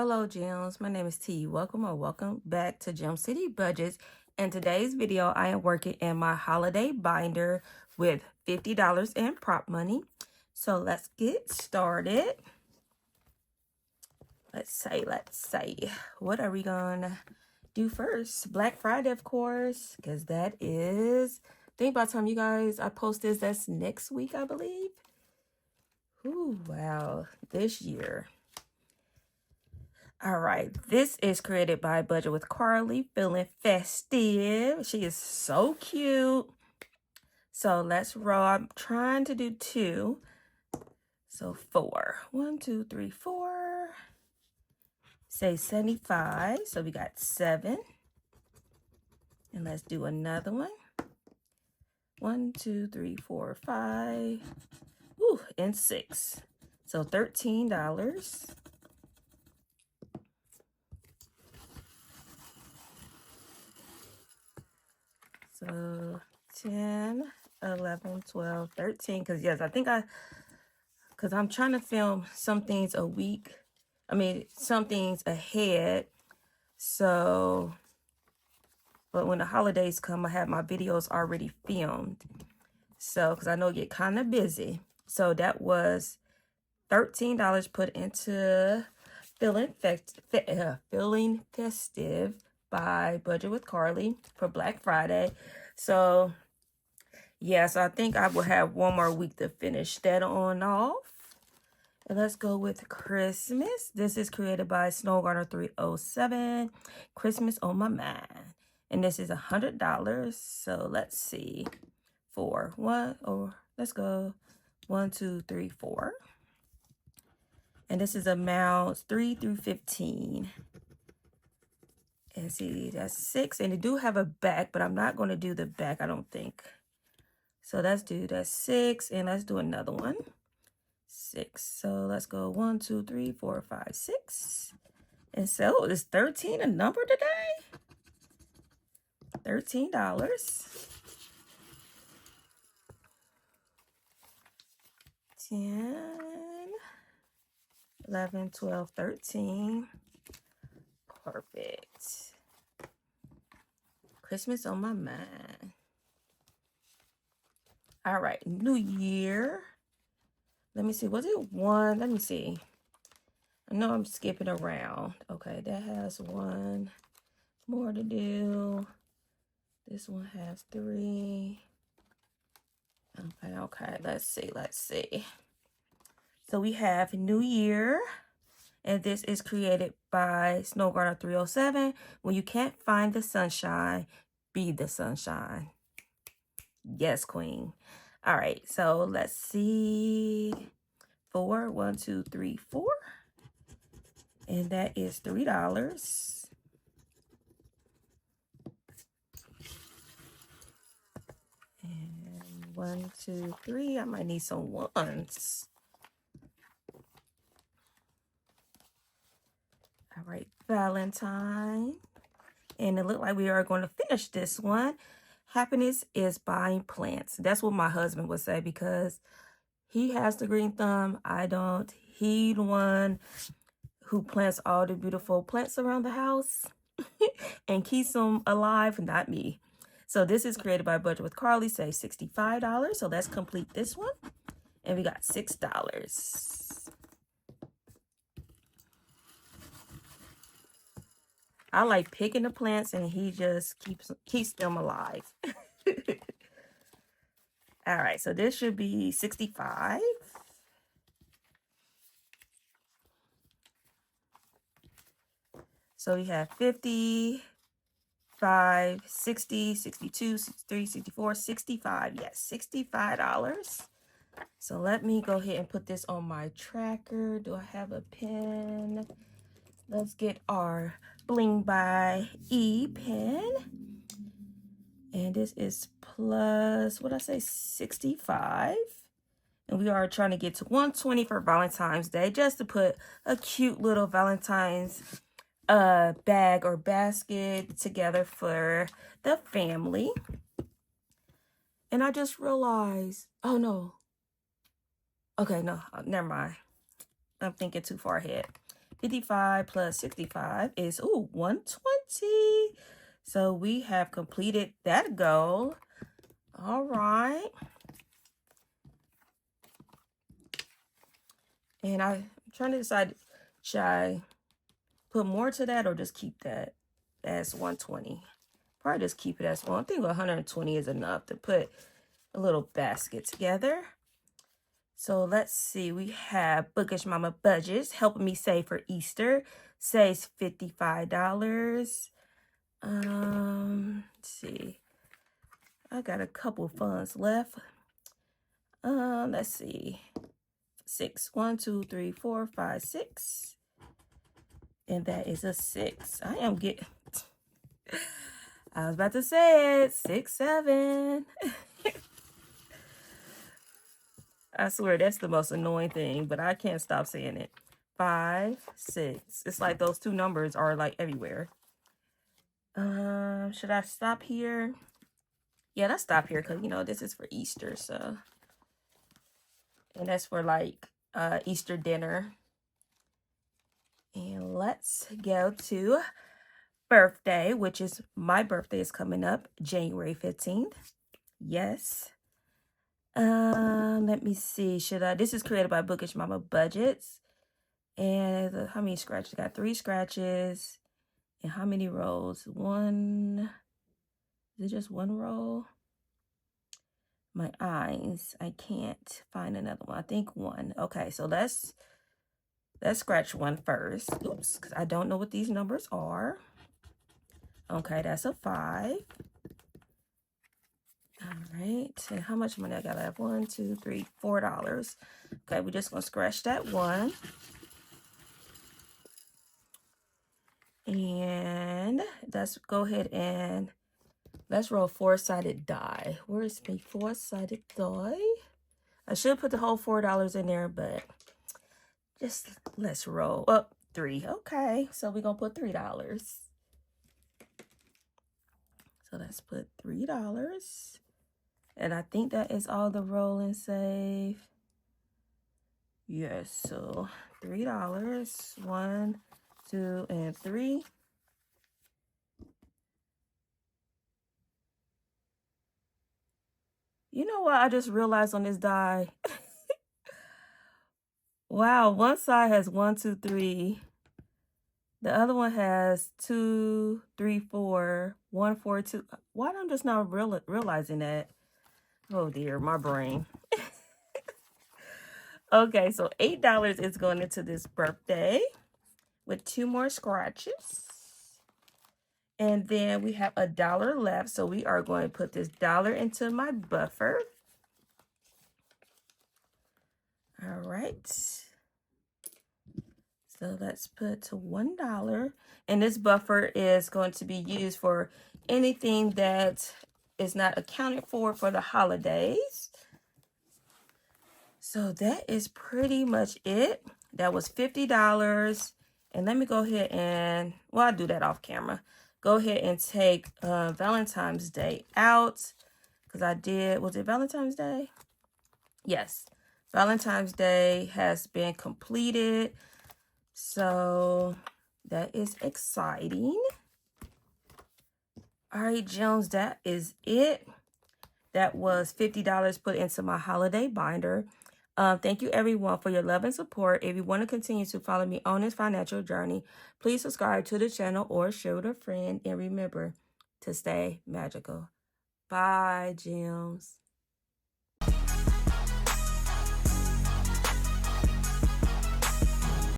Hello gems, my name is T. Welcome back to Gem City Budgets. In today's video, I am working in my holiday binder with $50 in prop money. So let's get started. Let's say, what are we gonna do first? Black Friday, of course, because that is, I think by the time you guys, I post this, that's next week, I believe. Ooh, wow, this year. All right, this is created by Budget with Carly, feeling festive. She is so cute. So let's roll. I'm trying to do 2. So 4. 1, 2, 3, 4. Say 75. So we got 7. And let's do another one. 1, 2, 3, 4, 5. Ooh, and 6. So $13. So 10, 11, 12, 13. Because, yes, I think because I'm trying to film some things a week. Some things ahead. So, but when the holidays come, I have my videos already filmed. So, because I know I get kind of busy. So, that was $13 put into Feeling Festive by Budget with Carly for Black Friday. So, yeah, so I think I will have one more week to finish that on off. And let's go with Christmas. This is created by Snowgarner 307. Christmas on my mind. And this is $100. So let's see. 4. 1, or let's go 1, 2, 3, 4. And this is amounts 3 through 15. And see, that's 6. And they do have a back, but I'm not going to do the back, I don't think. So let's do that 6. And let's do another one. 6. So let's go 1, 2, 3, 4, 5, 6. And so is 13 a number today? $13. 10, 11, 12, 13. Perfect. Christmas on my mind. All right, New Year. Let me see, was it 1? Let me see. I know I'm skipping around. Okay, that has 1 more to do. This one has 3. Okay, let's see. So we have New Year, and this is created by Snowgarner 307. When you can't find the sunshine, be the sunshine. Yes, queen. All right, so let's see. 4, 1, 2, 3, 4. And that is $3. And 1, 2, 3. I might need some ones. All right, Valentine. And it looked like we are going to finish this one. Happiness is buying plants. That's what my husband would say because he has the green thumb. I don't. He the one who plants all the beautiful plants around the house and keeps them alive, not me. So this is created by Budget with Carly, say $65. So let's complete this one. And we got $6. I like picking the plants and he just keeps them alive. All right, so this should be 65. So we have 50, 5, 60, 62, 63, 64, 65. Yes, $65. So let me go ahead and put this on my tracker. Do I have a pen? Let's get our Bling by E pen. And this is plus, what I say, 65. And we are trying to get to 120 for Valentine's Day, just to put a cute little Valentine's bag or basket together for the family. And I just realized, oh no. Okay, no, never mind. I'm thinking too far ahead. 55 plus 65 is, ooh, 120. So we have completed that goal. All right. And I'm trying to decide, should I put more to that or just keep that as 120? Probably just keep it as one. I think 120 is enough to put a little basket together. So let's see. We have Bookish Mama Budgets helping me save for Easter. Saves $55. Let's see. I got a couple funds left. Let's see. 6. 1, 2, 3, 4, 5, 6. And that is a 6. I am getting... I was about to say it. 6, 7. I swear that's the most annoying thing, but I can't stop saying it. 5, 6. It's like those two numbers are like everywhere. Should I stop here? Yeah, let's stop here because, you know, this is for Easter, so. And that's for like Easter dinner. And let's go to birthday, which is my birthday is coming up January 15th. Yes. Let me see. This is created by Bookish Mama Budgets. And how many scratches? Got 3 scratches. And how many rolls? 1. Is it just 1 roll? My eyes. I can't find another one. I think 1. Okay, so let's scratch 1 first. Oops, because I don't know what these numbers are. Okay, that's a 5. All right, and how much money I got? I have $1, $2, $3, $4. Okay, we're just gonna scratch that 1. And let's go ahead and let's roll 4-sided die. Where is my 4-sided die? I should put the whole $4 in there, but just let's roll up 3. Okay, so we're gonna put $3. So let's put $3. And I think that is all the roll and save. Yes, so $3. 1, 2, and 3. You know what I just realized on this die? Wow, one side has 1, 2, 3. The other one has 2, 3, 4, 1, 4, 2. Why am I just not realizing that? Oh dear, my brain. Okay, so $8 is going into this birthday with 2 more scratches. And then we have $1 left. So we are going to put this $1 into my buffer. All right. So let's put to $1. And this buffer is going to be used for anything that is not accounted for the holidays. So that is pretty much it. That was $50. And let me go ahead and, well, I'll do that off camera. Go ahead and take Valentine's Day out. Because I did, was it Valentine's Day? Yes. Valentine's Day has been completed. So that is exciting. All right, Jones, that is it. That was $50 put into my holiday binder. Thank you, everyone, for your love and support. If you want to continue to follow me on this financial journey, please subscribe to the channel or share with a friend. And remember to stay magical. Bye, gems.